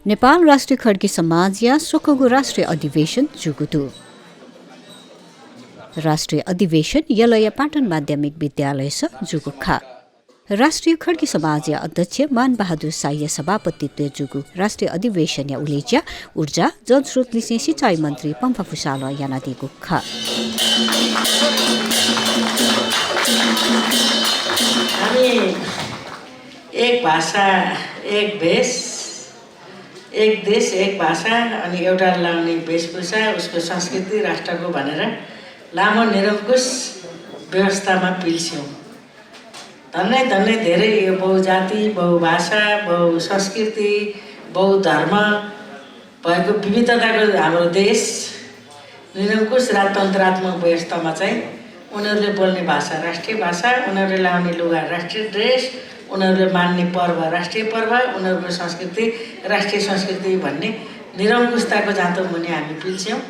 नेपाल राष्ट्रिय खड्की समाज या सोखगो राष्ट्रिय अधिवेशन जुगुतु राष्ट्रिय अधिवेशन यलय पाटन माध्यमिक विद्यालय स जुगुखा राष्ट्रिय खड्की समाज या अध्यक्ष मान बहादुर साई सभापतित्व जुगु राष्ट्रिय अधिवेशन या उलेज्या ऊर्जा जलस्रोत लिसे सिंचाई मन्त्री पम्फा फुसाल यानादी गुखा हामी एक भाषा एक भेष एक देश एक भाषा अनि एउटा लाउने वेशभूषा उसको संस्कृति राष्ट्रको भनेर लामो निरङ्कुश व्यवस्थामा पिल्स्यौँ। धन्नै धेरै यो बहुजाति बहुभाषा बहुसंस्कृति बहुधर्म भएको विविधताको हाम्रो देश निरङ्कुश राजतन्त्रात्मक व्यवस्थामा चाहिँ उनीहरूले बोल्ने भाषा राष्ट्रिय भाषा, उनीहरूले लाउने लुगा राष्ट्रिय ड्रेस, उनीहरूले मान्ने पर्व राष्ट्रिय पर्व, उनीहरूको संस्कृति राष्ट्रिय संस्कृति भन्ने निरङ्कुशताको जाँतो मुनि हामी पिल्स्यौँ।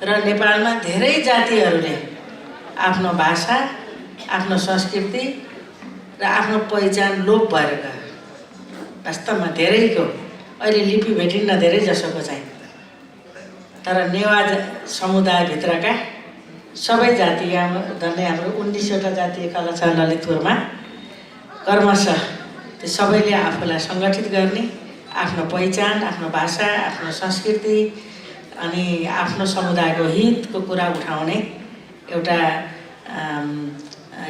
र नेपालमा धेरै जातिहरूले आफ्नो भाषा, आफ्नो संस्कृति र आफ्नो पहिचान लोप भएर गयो। वास्तवमा धेरैको अहिले लिपि भेटिन्न धेरै जसोको चाहिँ, तर नेवा समुदायभित्रका सबै जाति धन्य हाम्रो 19वटा जातीय कला छ ललितपुरमा। कर्मशः त्यो सबैले आफूलाई सङ्गठित गर्ने, आफ्नो पहिचान, आफ्नो भाषा, आफ्नो संस्कृति अनि आफ्नो समुदायको हितको कुरा उठाउने एउटा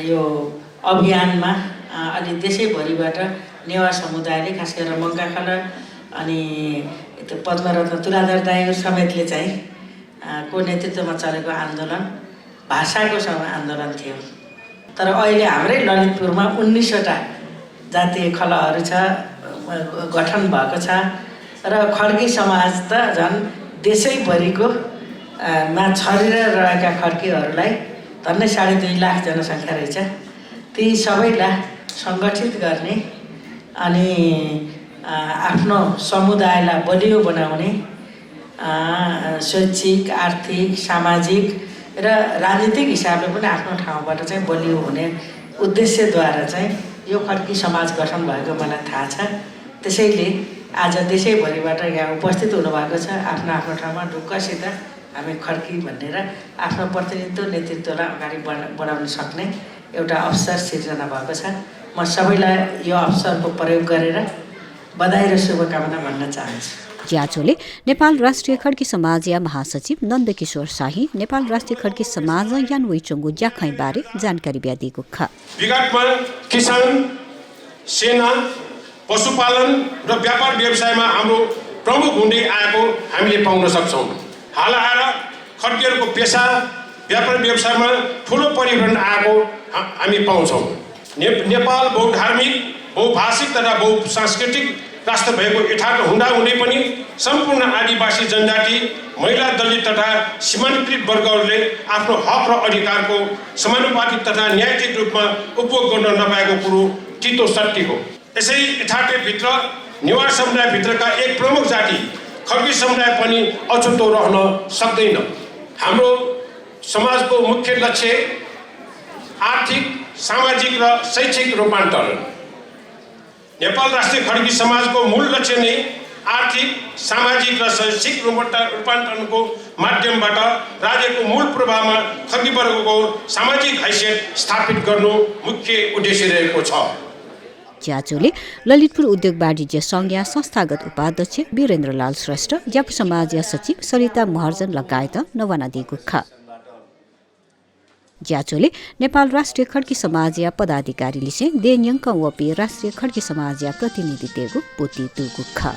यो अभियानमा अलि देशैभरिबाट नेवा समुदायले खास गरेर मङ्गाखला अनि त्यो पद्मरत्न तुलाधर दाइहरू समेतले चाहिँ को नेतृत्वमा चलेको आन्दोलन भाषाको आन्दोलन थियो। तर अहिले हाम्रै ललितपुरमा 19वटा जातीय कलाहरू छ, गठन भएको छ र खड्की समाज त झन् देशैभरिको मा छरिएर रहेका खड्कीहरूलाई झन्डै 2.5 लाख जनसङ्ख्या रहेछ। ती सबैलाई सङ्गठित गर्ने अनि आफ्नो समुदायलाई बलियो बनाउने शैक्षिक, आर्थिक, सामाजिक र राजनीतिक हिसाबले पनि आफ्नो ठाउँबाट चाहिँ बलियो हुने उद्देश्यद्वारा चाहिँ यो खड्की समाज गठन भएको मलाई थाहा छ। त्यसैले आज देशैभरिबाट यहाँ उपस्थित हुनुभएको छ। आफ्नो आफ्नो ठाउँमा ढुक्कसित हामी खड्की भनेर आफ्नो प्रतिनिधित्व नेतृत्वलाई अगाडि बढाउन सक्ने एउटा अवसर सिर्जना भएको छ। म सबैलाई यो अवसरको प्रयोग गरेर बधाई र शुभकामना भन्न चाहन्छु। ज्याचोले नेपाल राष्ट्रिय खड्की समाज या महासचिव नन्दकिशोर शाही नेपाल राष्ट्रिय खड्की समाज यान वैचुङ्गु ज्याखै बारे जानकारी दिएको खा। विगतमा किसान, सेना, पशुपालन र व्यापार व्यवसायमा हाम्रो प्रमुख हुँदै आएको हामीले पाउन सक्छौँ। हाल आएर खड्कीहरूको पेसा व्यापार व्यवसायमा ठुलो परिवर्तन आएको हामी पाउँछौँ। नेपाल बहुधार्मिक, बहुभाषिक तथा बहुसांस्कृतिक राष्ट्र भएको यथार्थ हुँदाहुँदै पनि सम्पूर्ण आदिवासी जनजाति, महिला, दलित तथा सीमान्तकृत वर्गहरूले आफ्नो हक र अधिकारको समानुपातिक तथा न्यायिक रूपमा उपभोग गर्न नपाएको कुरो चितो सत्य हो। यसै यथार्थभित्र नेवार समुदायभित्रका एक प्रमुख जाति खड्की समुदाय पनि अछुतो रहन सक्दैन। हाम्रो समाजको मुख्य लक्ष्य आर्थिक, सामाजिक र शैक्षिक रूपान्तरण। नेपाल राष्ट्रिय खड्की समाजको मूल लक्ष्य नै आर्थिक, सामाजिक र शैक्षिक रूपान्तरणको माध्यमबाट राज्यको मूल प्रभावमा खड्की वर्गको सामाजिक हैसियत स्थापित गर्नु मुख्य उद्देश्य रहेको छ। ज्याचोले ललितपुर उद्योग वाणिज्य सङ्घ या संस्थागत उपाध्यक्ष वीरेन्द्रलाल श्रेष्ठ, ज्याप समाज या सचिव सरिता महर्जन लगायत नवाना दिएको खा। ज्याचोले नेपाल राष्ट्रिय खड्की समाज या पदाधिकारीले देन्यङ्क वपी राष्ट्रिय खड्की समाज या प्रतिनिधि दिएको पोती दुगु खा।